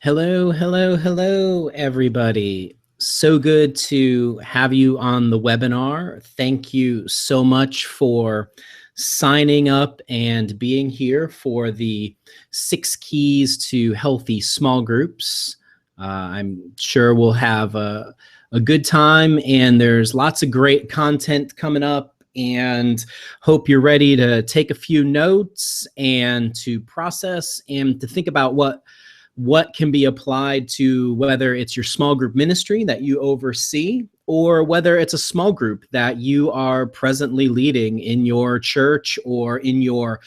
Hello, hello, hello, everybody. So good to have you on the webinar. Thank you so much for signing up and being here for the 6 keys to healthy small groups. I'm sure we'll have a good time, and there's lots of great content coming up. And hope you're ready to take a few notes and to process and to think about what can be applied to whether it's your small group ministry that you oversee or whether it's a small group that you are presently leading in your church or in your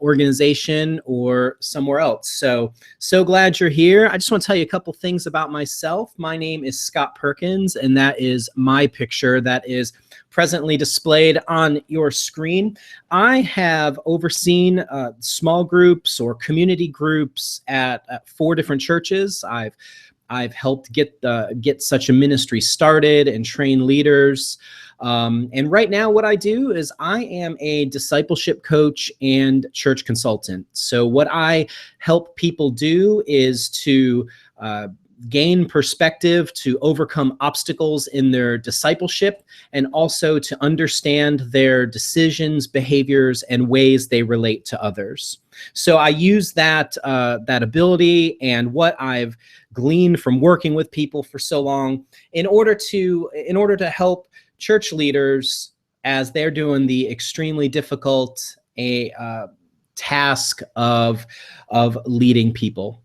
organization or somewhere else. So glad you're here. I just want to tell you a couple things about myself. My name is Scott Perkins, and that is my picture that is presently displayed on your screen. I have overseen small groups or community groups at 4 different churches. I've helped get such a ministry started and train leaders. And right now what I do is I am a discipleship coach and church consultant. So what I help people do is to gain perspective, to overcome obstacles in their discipleship, and also to understand their decisions, behaviors, and ways they relate to others. So I use that ability and what I've gleaned from working with people for so long in order to help church leaders as they're doing the extremely difficult task of leading people.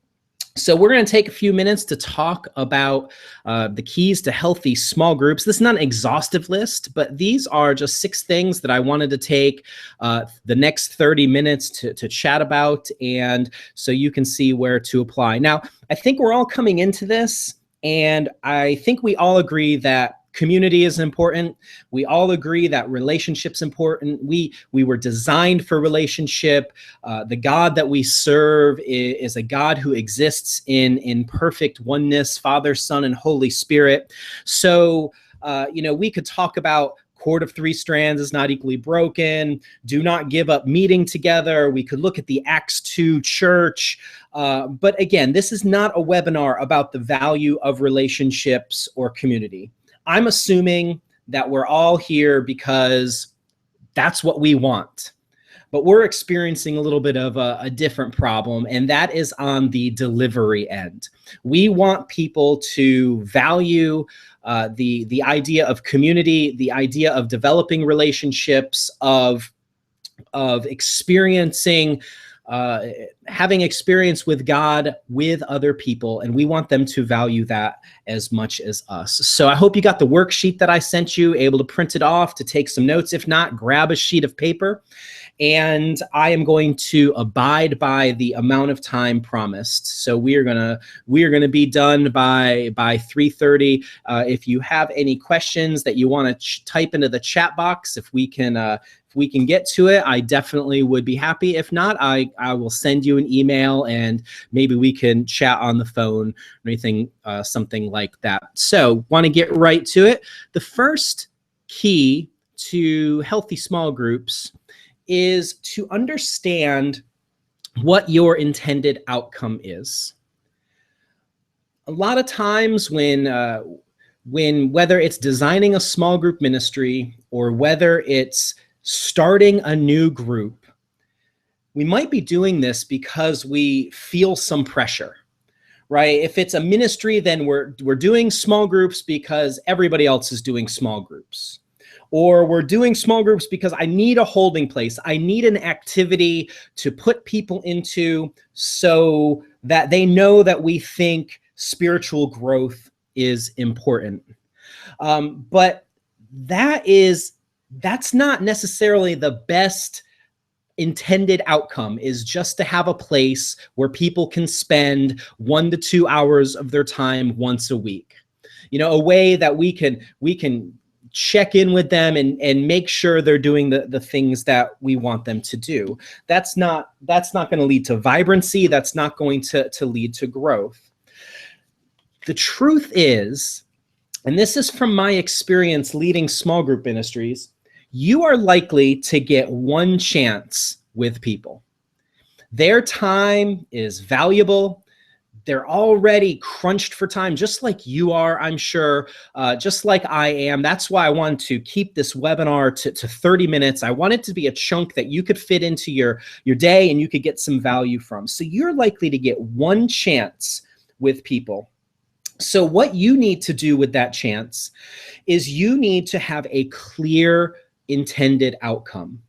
So we're going to take a few minutes to talk about the keys to healthy small groups. This is not an exhaustive list, but these are just 6 things that I wanted to take the next 30 minutes to chat about, and so you can see where to apply. Now, I think we're all coming into this, and I think we all agree that community is important. We all agree that relationship's important. We were designed for relationship. The God that we serve is a God who exists in perfect oneness, Father, Son, and Holy Spirit. So, we could talk about cord of 3 strands is not equally broken. Do not give up meeting together. We could look at the Acts 2 church. But again, this is not a webinar about the value of relationships or community. I'm assuming that we're all here because that's what we want. But we're experiencing a little bit of a different problem, and that is on the delivery end. We want people to value the idea of community, the idea of developing relationships, of experiencing having experience with God, with other people, and we want them to value that as much as us. So I hope you got the worksheet that I sent you, able to print it off, to take some notes. If not, grab a sheet of paper, and I am going to abide by the amount of time promised. So we are gonna be done by 3:30. If you have any questions that you want to type into the chat box, if we can get to it, I definitely would be happy. If not, I will send you an email and maybe we can chat on the phone or anything, something like that. So want to get right to it. The first key to healthy small groups is to understand what your intended outcome is. A lot of times when whether it's designing a small group ministry or whether it's starting a new group, we might be doing this because we feel some pressure, right? If it's a ministry, then we're doing small groups because everybody else is doing small groups. Or we're doing small groups because I need a holding place. I need an activity to put people into so that they know that we think spiritual growth is important. But that's not necessarily the best intended outcome, is just to have a place where people can spend 1 to 2 hours of their time once a week. A way that we can check in with them and make sure they're doing the things that we want them to do. That's not going to lead to vibrancy. That's not going to lead to growth. The truth is, and this is from my experience leading small group ministries, you are likely to get one chance with people. Their time is valuable. they're already crunched for time, just like you are, I'm sure, just like I am. That's why I wanted to keep this webinar to 30 minutes. I want it to be a chunk that you could fit into your day and you could get some value from. So you're likely to get one chance with people. So what you need to do with that chance is you need to have a clear intended outcome.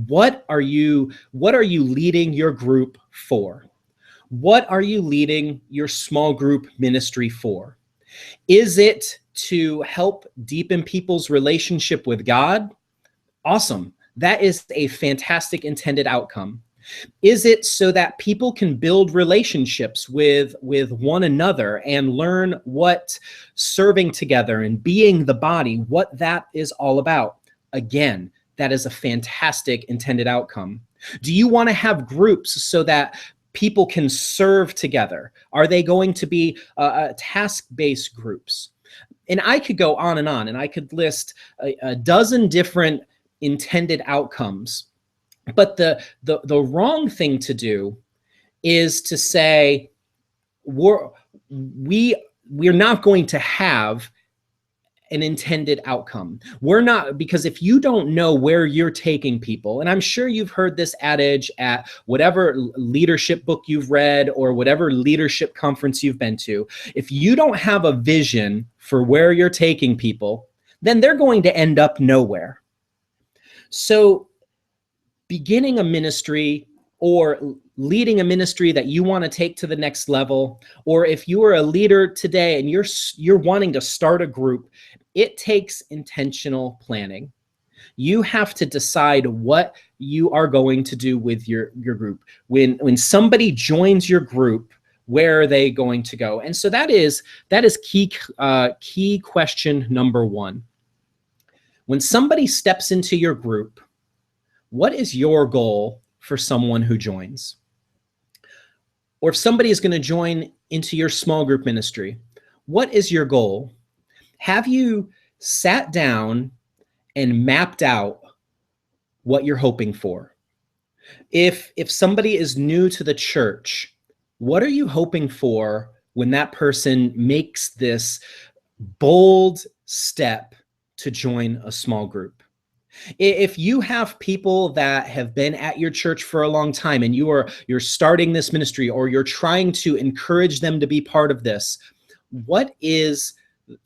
What are you leading your group for? What are you leading your small group ministry for? Is it to help deepen people's relationship with God? Awesome. That is a fantastic intended outcome. Is it so that people can build relationships with one another and learn what serving together and being the body, what that is all about? Again, that is a fantastic intended outcome. Do you want to have groups so that people can serve together? Are they going to be task-based groups? And I could go on, and I could list a dozen different intended outcomes. But the wrong thing to do is to say we're not going to have an intended outcome. We're not, because if you don't know where you're taking people, and I'm sure you've heard this adage at whatever leadership book you've read or whatever leadership conference you've been to, if you don't have a vision for where you're taking people, then they're going to end up nowhere. So beginning a ministry or leading a ministry that you want to take to the next level, or if you are a leader today and you're wanting to start a group, it takes intentional planning. You have to decide what you are going to do with your group. When somebody joins your group, where are they going to go? And so that is key question number one. When somebody steps into your group, what is your goal for someone who joins? Or if somebody is going to join into your small group ministry, what is your goal? Have you sat down and mapped out what you're hoping for? If somebody is new to the church, what are you hoping for when that person makes this bold step to join a small group? If you have people that have been at your church for a long time and you're starting this ministry, or you're trying to encourage them to be part of this, what is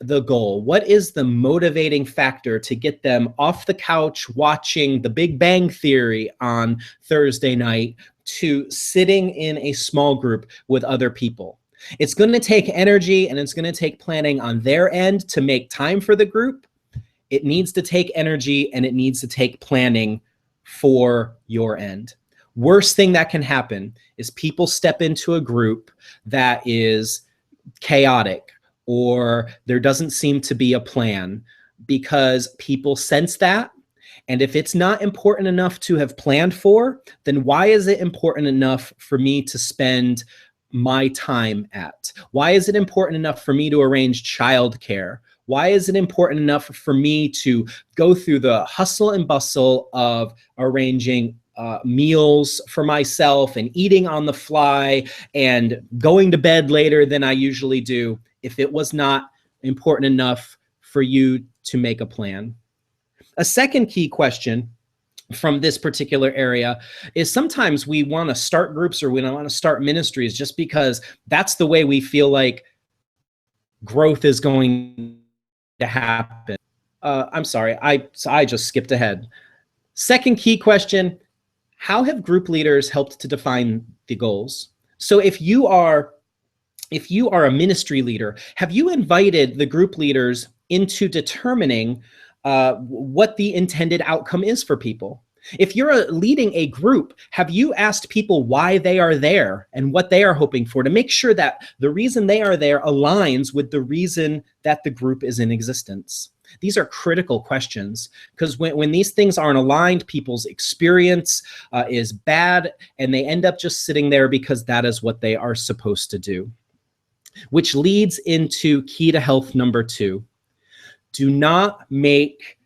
the goal? What is the motivating factor to get them off the couch watching The Big Bang Theory on Thursday night to sitting in a small group with other people? It's going to take energy and it's going to take planning on their end to make time for the group. It needs to take energy and it needs to take planning for your end. Worst thing that can happen is people step into a group that is chaotic, or there doesn't seem to be a plan, because people sense that. And if it's not important enough to have planned for, then why is it important enough for me to spend my time at? Why is it important enough for me to arrange childcare? Why is it important enough for me to go through the hustle and bustle of arranging meals for myself and eating on the fly and going to bed later than I usually do, if it was not important enough for you to make a plan? A second key question from this particular area is sometimes we want to start groups or we want to start ministries just because that's the way we feel like growth is going to happen. I'm sorry, I just skipped ahead. Second key question: how have group leaders helped to define the goals? So if you are a ministry leader, have you invited the group leaders into determining what the intended outcome is for people? If you're leading a group, have you asked people why they are there and what they are hoping for, to make sure that the reason they are there aligns with the reason that the group is in existence? These are critical questions, because when these things aren't aligned, people's experience is bad, and they end up just sitting there because that is what they are supposed to do. Which leads into key to health number 2. Do not make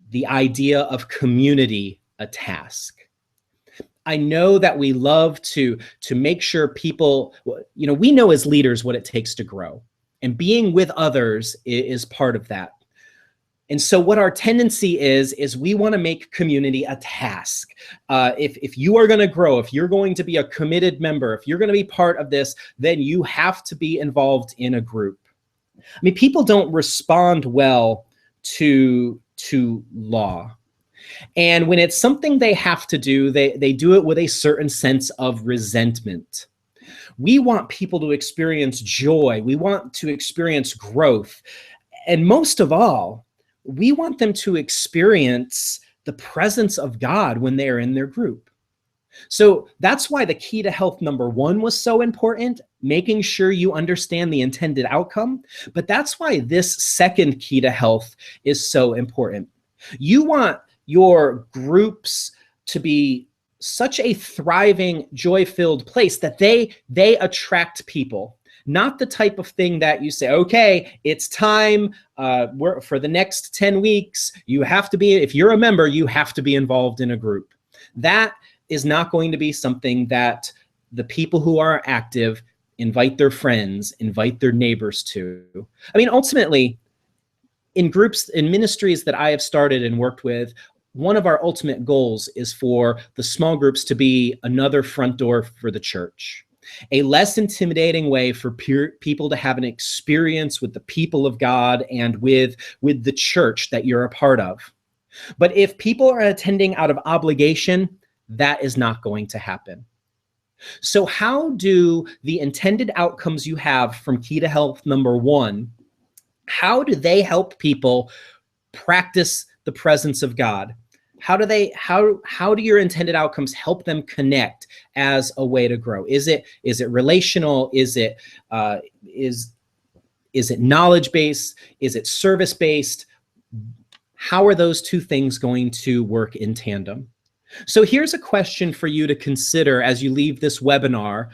the idea of community a task. I know that we love to make sure people, we know as leaders what it takes to grow, and being with others is part of that. And so what our tendency is we want to make community a task. If you are going to grow, if you're going to be a committed member, if you're going to be part of this, then you have to be involved in a group. I mean, people don't respond well to law. And when it's something they have to do, they do it with a certain sense of resentment. We want people to experience joy. We want to experience growth. And most of all, we want them to experience the presence of God when they're in their group. So that's why the key to health number 1 was so important, making sure you understand the intended outcome. But that's why this second key to health is so important. You want your groups to be such a thriving, joy-filled place that they attract people. Not the type of thing that you say, okay, it's time for the next 10 weeks. You have to be, if you're a member, you have to be involved in a group. That is not going to be something that the people who are active invite their friends, invite their neighbors to. I mean, ultimately, in groups, in ministries that I have started and worked with, one of our ultimate goals is for the small groups to be another front door for the church. A less intimidating way for people to have an experience with the people of God and with the church that you're a part of. But if people are attending out of obligation, that is not going to happen. So how do the intended outcomes you have from Key to Health number 1, how do they help people practice the presence of God? How do your intended outcomes help them connect as a way to grow? Is it relational? Is it knowledge based? Is it service based? How are those two things going to work in tandem? So here's a question for you to consider as you leave this webinar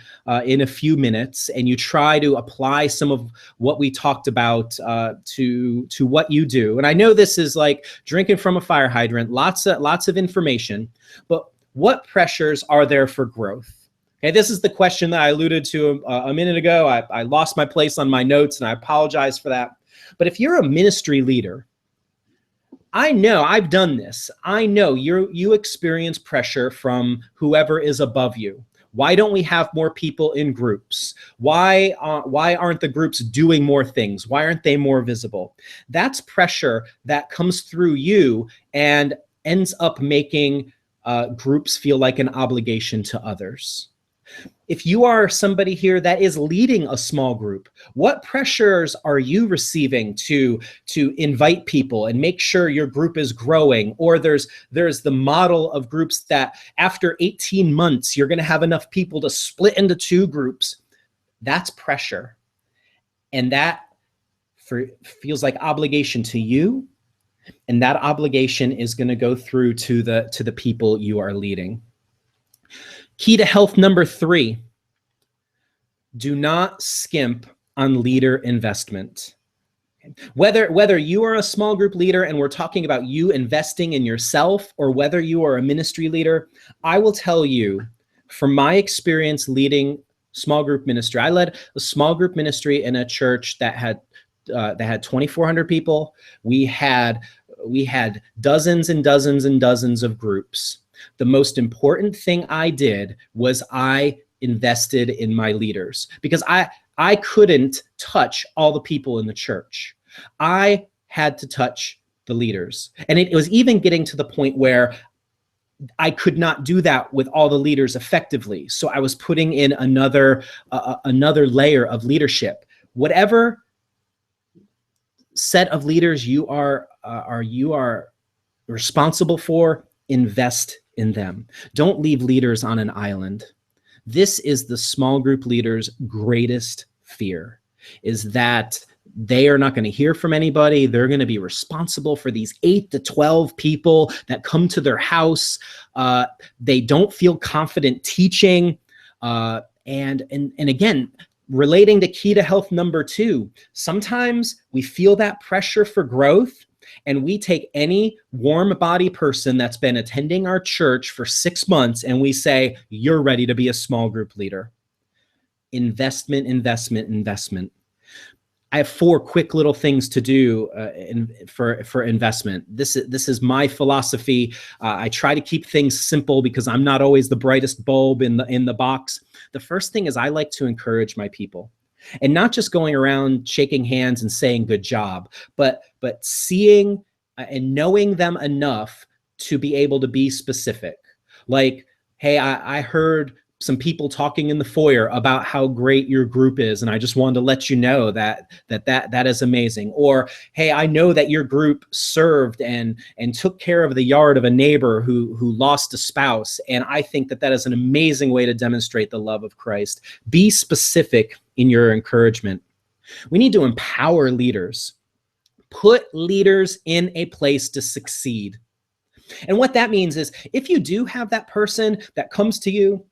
in a few minutes, and you try to apply some of what we talked about to what you do. And I know this is like drinking from a fire hydrant, lots of information, but what pressures are there for growth? Okay, this is the question that I alluded to a minute ago. I lost my place on my notes, and I apologize for that. But if you're a ministry leader, I know, I've done this. I know you experience pressure from whoever is above you. Why don't we have more people in groups? Why aren't the groups doing more things? Why aren't they more visible? That's pressure that comes through you and ends up making groups feel like an obligation to others. If you are somebody here that is leading a small group, what pressures are you receiving to invite people and make sure your group is growing? Or there's the model of groups that after 18 months, you're going to have enough people to split into 2 groups. That's pressure. And that feels like obligation to you. And that obligation is going to go through to the people you are leading. Key to health number 3, do not skimp on leader investment. Whether you are a small group leader and we're talking about you investing in yourself, or whether you are a ministry leader, I will tell you from my experience leading small group ministry. I led a small group ministry in a church that had 2,400 people. We had dozens and dozens and dozens of groups. The most important thing I did was I invested in my leaders, because I couldn't touch all the people in the church. I had to touch the leaders. And it was even getting to the point where I could not do that with all the leaders effectively. So I was putting in another layer of leadership. Whatever set of leaders you are responsible for, invest in them. Don't leave leaders on an island. This is the small group leader's greatest fear, is that they are not going to hear from anybody. They're going to be responsible for these 8 to 12 people that come to their house. They don't feel confident teaching. And again, relating to Key to Health number 2, sometimes we feel that pressure for growth, and we take any warm body person that's been attending our church for 6 months and we say, you're ready to be a small group leader. Investment, investment, investment. I have 4 quick little things to do for investment. This is my philosophy. I try to keep things simple because I'm not always the brightest bulb in the box. The first thing is I like to encourage my people, and not just going around shaking hands and saying good job, but seeing and knowing them enough to be able to be specific. Like, hey, I heard some people talking in the foyer about how great your group is, and I just wanted to let you know that is amazing. Or, hey, I know that your group served and took care of the yard of a neighbor who lost a spouse, and I think that is an amazing way to demonstrate the love of Christ. Be specific in your encouragement. We need to empower leaders. Put leaders in a place to succeed. And what that means is, if you do have that person that comes to you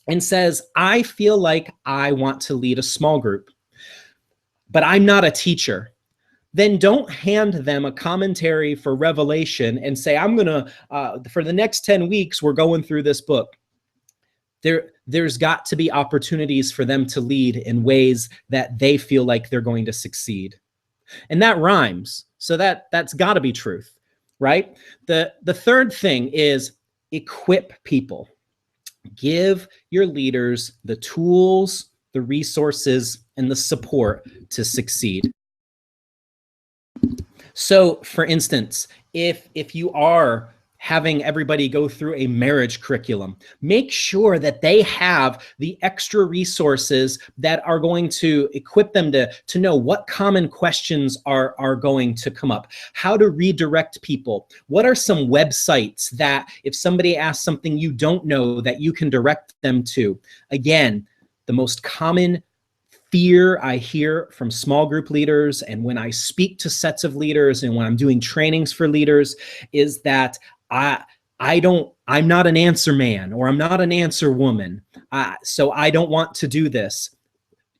and says, I feel like I want to lead a small group, but I'm not a teacher, then don't hand them a commentary for Revelation and say, I'm going to, for the next 10 weeks, we're going through this book. There's got to be opportunities for them to lead in ways that they feel like they're going to succeed. And that rhymes. So that's got to be truth, right? The third thing is equip people. Give your leaders the tools, the resources, and the support to succeed. So, for instance, if you are having everybody go through a marriage curriculum, make sure that they have the extra resources that are going to equip them to know what common questions are going to come up, how to redirect people. What are some websites that if somebody asks something you don't know that you can direct them to? Again, the most common fear I hear from small group leaders, and when I speak to sets of leaders and when I'm doing trainings for leaders, is that I'm not an answer man, or I'm not an answer woman. So I don't want to do this.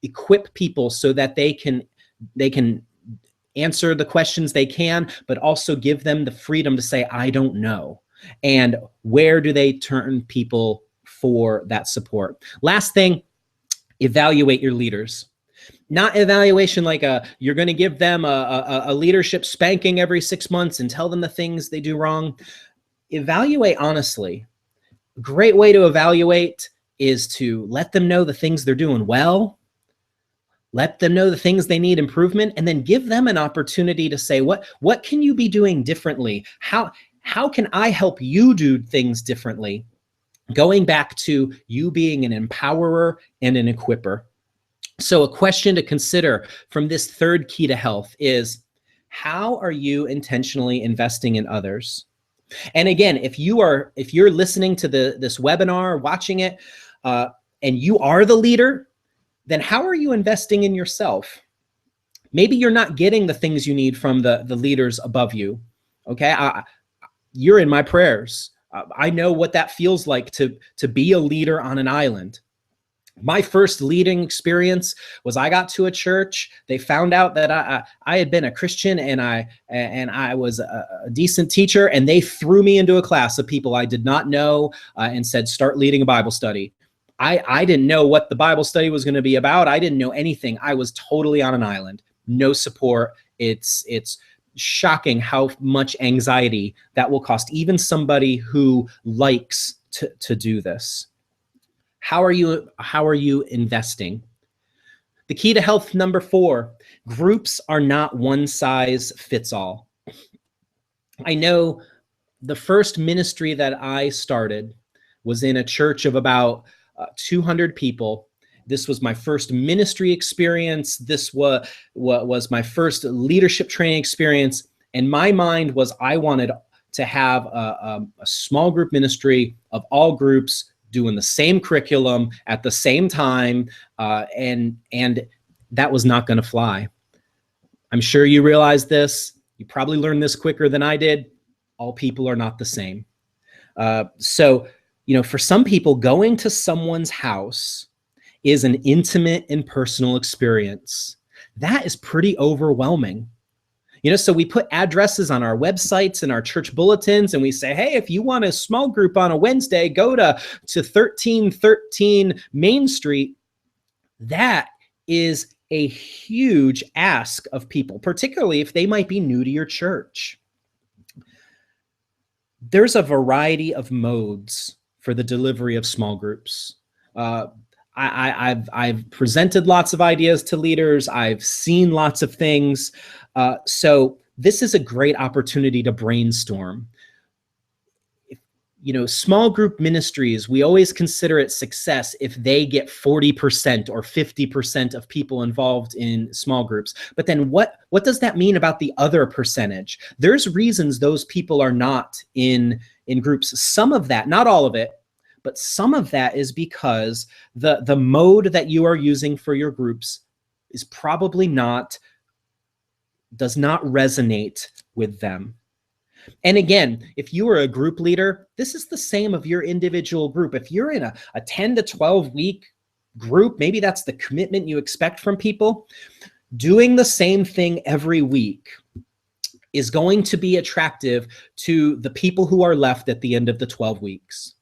Equip people so that they can answer the questions they can, but also give them the freedom to say, I don't know. And where do they turn people for that support? Last thing, evaluate your leaders. Not evaluation like you're going to give them a leadership spanking every 6 months and tell them the things they do wrong. Evaluate honestly. A great way to evaluate is to let them know the things they're doing well, let them know the things they need improvement, and then give them an opportunity to say, what can you be doing differently? How can I help you do things differently? Going back to you being an empowerer and an equipper. So a question to consider from this third key to health is, how are you intentionally investing in others? And again, if you're listening to this webinar, watching it, and you are the leader, then how are you investing in yourself? Maybe you're not getting the things you need from the leaders above you. Okay, you're in my prayers. I know what that feels like to be a leader on an island. My first leading experience was I got to a church. They found out that I had been a Christian and I was a decent teacher, and they threw me into a class of people I did not know and said, start leading a Bible study. I didn't know what the Bible study was going to be about. I didn't know anything. I was totally on an island, no support. It's shocking how much anxiety that will cost even somebody who likes to do this. How are you investing? The key to health number 4, groups are not one size fits all. I know the first ministry that I started was in a church of about 200 people. This was my first ministry experience. This was my first leadership training experience. And my mind was I wanted to have a small group ministry of all groups doing the same curriculum at the same time, and that was not going to fly. I'm sure you realize this. You probably learned this quicker than I did. All people are not the same. So, for some people, going to someone's house is an intimate and personal experience. That is pretty overwhelming. So we put addresses on our websites and our church bulletins, and we say, hey, if you want a small group on a Wednesday, go to 1313 Main Street. That is a huge ask of people, particularly if they might be new to your church. There's a variety of modes for the delivery of small groups. I've presented lots of ideas to leaders. I've seen lots of things. So this is a great opportunity to brainstorm. Small group ministries, we always consider it success if they get 40% or 50% of people involved in small groups. But then what does that mean about the other percentage? There's reasons those people are not in groups. Some of that, not all of it, but some of that is because the mode that you are using for your groups is probably does not resonate with them. And again, if you are a group leader, this is the same of your individual group. If you're in a 10 to 12 week group, maybe that's the commitment you expect from people. Doing the same thing every week is going to be attractive to the people who are left at the end of the 12 weeks.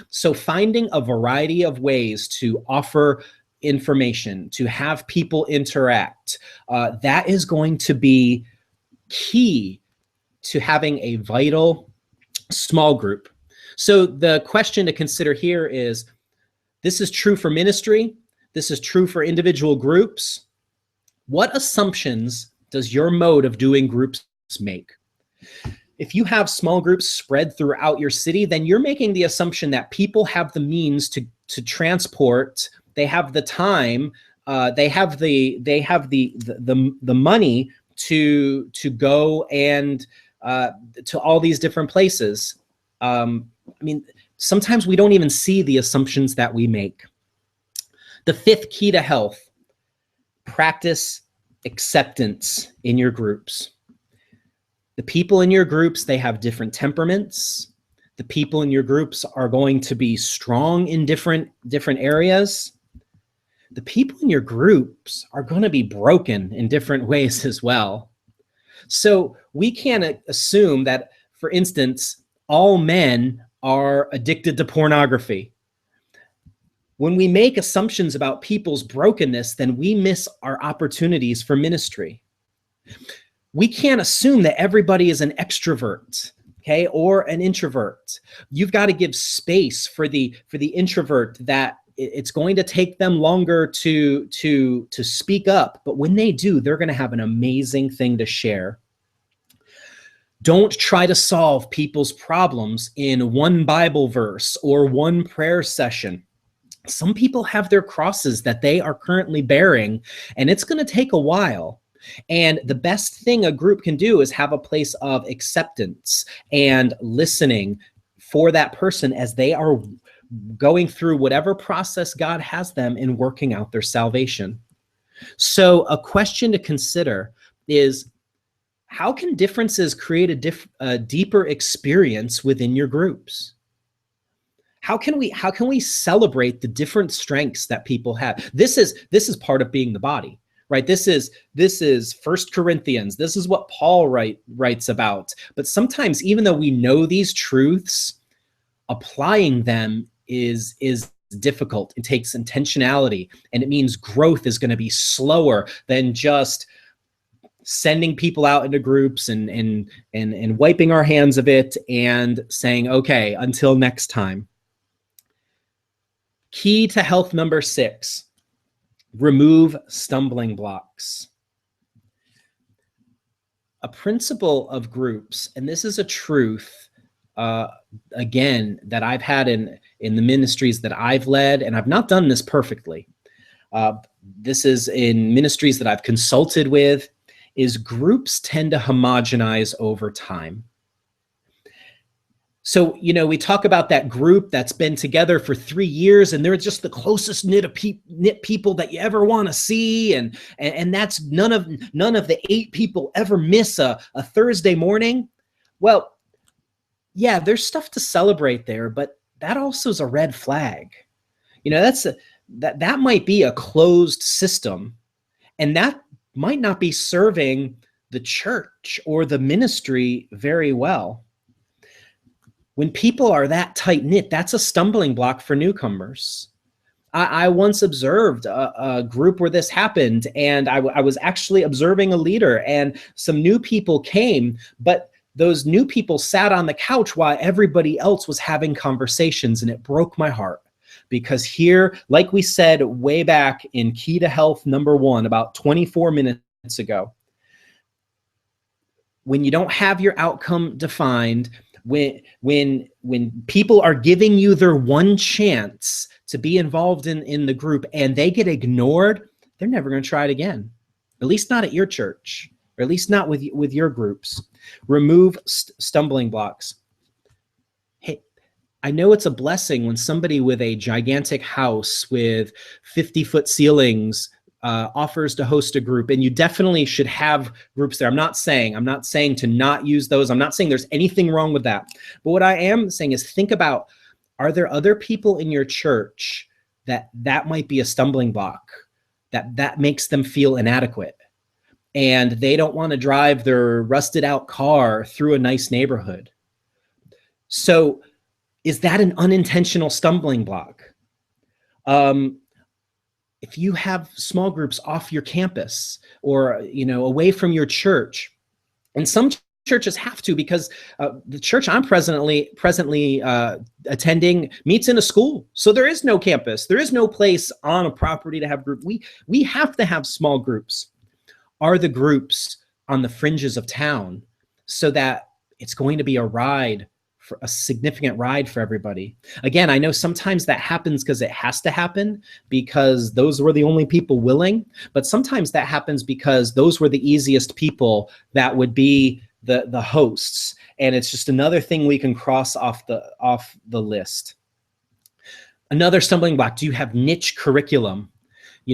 So finding a variety of ways to offer information, to have people interact, that is going to be key to having a vital small group. So the question to consider here is, this is true for ministry, this is true for individual groups. What assumptions does your mode of doing groups make? If you have small groups spread throughout your city, then you're making the assumption that people have the means to transport, they have the time, they have the money to go and to all these different places. Sometimes we don't even see the assumptions that we make. The fifth key to health: practice acceptance in your groups. The people in your groups, they have different temperaments. The people in your groups are going to be strong in different areas. The people in your groups are going to be broken in different ways as well. So we can't assume that, for instance, all men are addicted to pornography. When we make assumptions about people's brokenness, then we miss our opportunities for ministry. We can't assume that everybody is an extrovert, okay, or an introvert. You've got to give space for the introvert, that it's going to take them longer to speak up, but when they do, they're going to have an amazing thing to share. Don't try to solve people's problems in one Bible verse or one prayer session. Some people have their crosses that they are currently bearing, and it's going to take a while. And the best thing a group can do is have a place of acceptance and listening for that person as they are going through whatever process God has them in working out their salvation. So a question to consider is, how can differences create a deeper experience within your groups? How can we celebrate the different strengths that people have? This is part of being the body, right? This is 1 Corinthians. This is what Paul writes about. But sometimes, even though we know these truths, applying them is difficult. It takes intentionality, and it means growth is going to be slower than just sending people out into groups and wiping our hands of it and saying, okay, until next time. Key to health number 6, remove stumbling blocks. A principle of groups, and this is a truth, again, that I've had in the ministries that I've led, and I've not done this perfectly. This is in ministries that I've consulted with, is groups tend to homogenize over time. So, we talk about that group that's been together for 3 years, and they're just the closest knit people that you ever want to see. And that's none of the 8 people ever miss a Thursday morning. Well, yeah, there's stuff to celebrate there, but that also is a red flag. That might be a closed system, and that might not be serving the church or the ministry very well. When people are that tight-knit, that's a stumbling block for newcomers. I once observed a group where this happened, and I was actually observing a leader, and some new people came, but those new people sat on the couch while everybody else was having conversations, and it broke my heart. Because here, like we said way back in Key to Health #1, about 24 minutes ago, when you don't have your outcome defined, when people are giving you their one chance to be involved in the group and they get ignored, they're never going to try it again. At least not at your church, or at least not with your groups. Remove stumbling blocks. Hey, I know it's a blessing when somebody with a gigantic house with 50-foot ceilings offers to host a group, and you definitely should have groups there. I'm not saying to not use those. I'm not saying there's anything wrong with that. But what I am saying is, think about, are there other people in your church that might be a stumbling block, that makes them feel inadequate, and they don't want to drive their rusted out car through a nice neighborhood? So is that an unintentional stumbling block? If you have small groups off your campus or, away from your church, and some churches have to, because the church I'm presently attending meets in a school. So there is no campus. There is no place on a property to have group. We have to have small groups. Are the groups on the fringes of town so that it's going to be a significant ride for everybody? Again, I know sometimes that happens because it has to happen, because those were the only people willing, but sometimes that happens because those were the easiest people that would be the hosts, and it's just another thing we can cross off the list. Another stumbling block: do you have niche curriculum?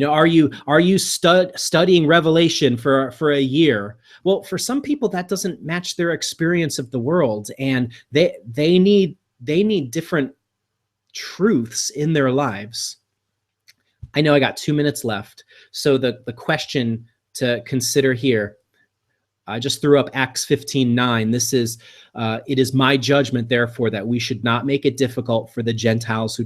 Are you studying Revelation for a year? Well, for some people that doesn't match their experience of the world, and they need different truths in their lives. I know I got 2 minutes left, so the question to consider here, I just threw up Acts 15:9. This is, it is my judgment, therefore, that we should not make it difficult for the Gentiles who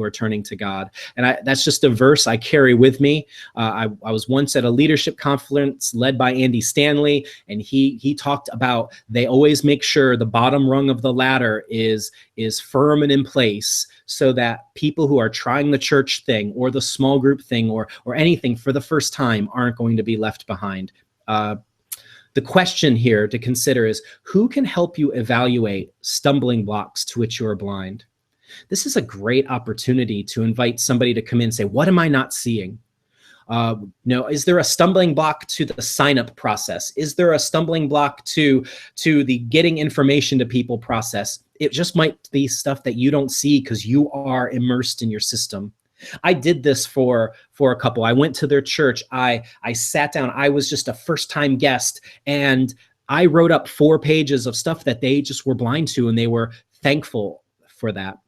are turning to God. And that's just a verse I carry with me. I was once at a leadership conference led by Andy Stanley, and he talked about they always make sure the bottom rung of the ladder is firm and in place, so that people who are trying the church thing or the small group thing or anything for the first time aren't going to be left behind. The question here to consider is, who can help you evaluate stumbling blocks to which you are blind? This is a great opportunity to invite somebody to come in and say, what am I not seeing? Is there a stumbling block to the sign-up process? Is there a stumbling block to the getting information to people process? It just might be stuff that you don't see because you are immersed in your system. I did this for a couple. I went to their church. I sat down. I was just a first-time guest, and I wrote up 4 pages of stuff that they just were blind to, and they were thankful for that.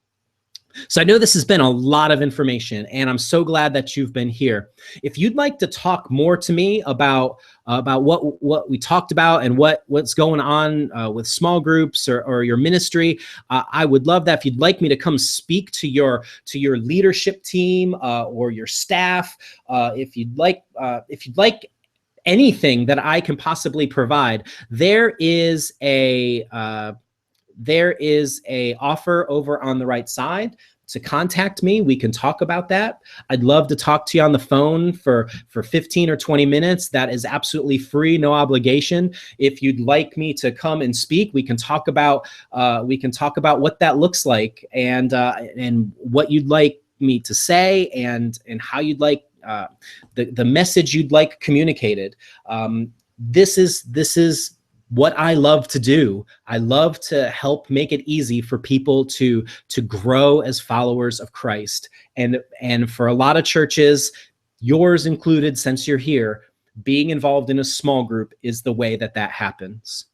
So I know this has been a lot of information, and I'm so glad that you've been here. If you'd like to talk more to me about what we talked about and what's going on with small groups or your ministry, I would love that. If you'd like me to come speak to your leadership team or your staff, if you'd like anything that I can possibly provide, there is a offer over on the right side to contact me. We can talk about that. I'd love to talk to you on the phone for 15 or 20 minutes. That is absolutely free, no obligation. If you'd like me to come and speak, we can talk about what that looks like, and what you'd like me to say, and how you'd like the message you'd like communicated. This is what I love to do. I love to help make it easy for people to grow as followers of Christ. And for a lot of churches, yours included, since you're here, being involved in a small group is the way that happens.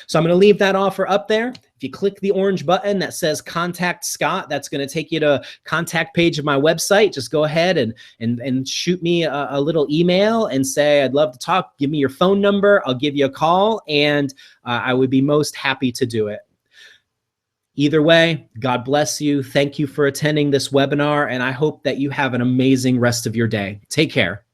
So I'm going to leave that offer up there. If If you click the orange button that says Contact Scott, that's going to take you to contact page of my website. Just go ahead and shoot me a little email and say, I'd love to talk. Give me your phone number. I'll give you a call, and I would be most happy to do it. Either way, God bless you. Thank you for attending this webinar, and I hope that you have an amazing rest of your day. Take care.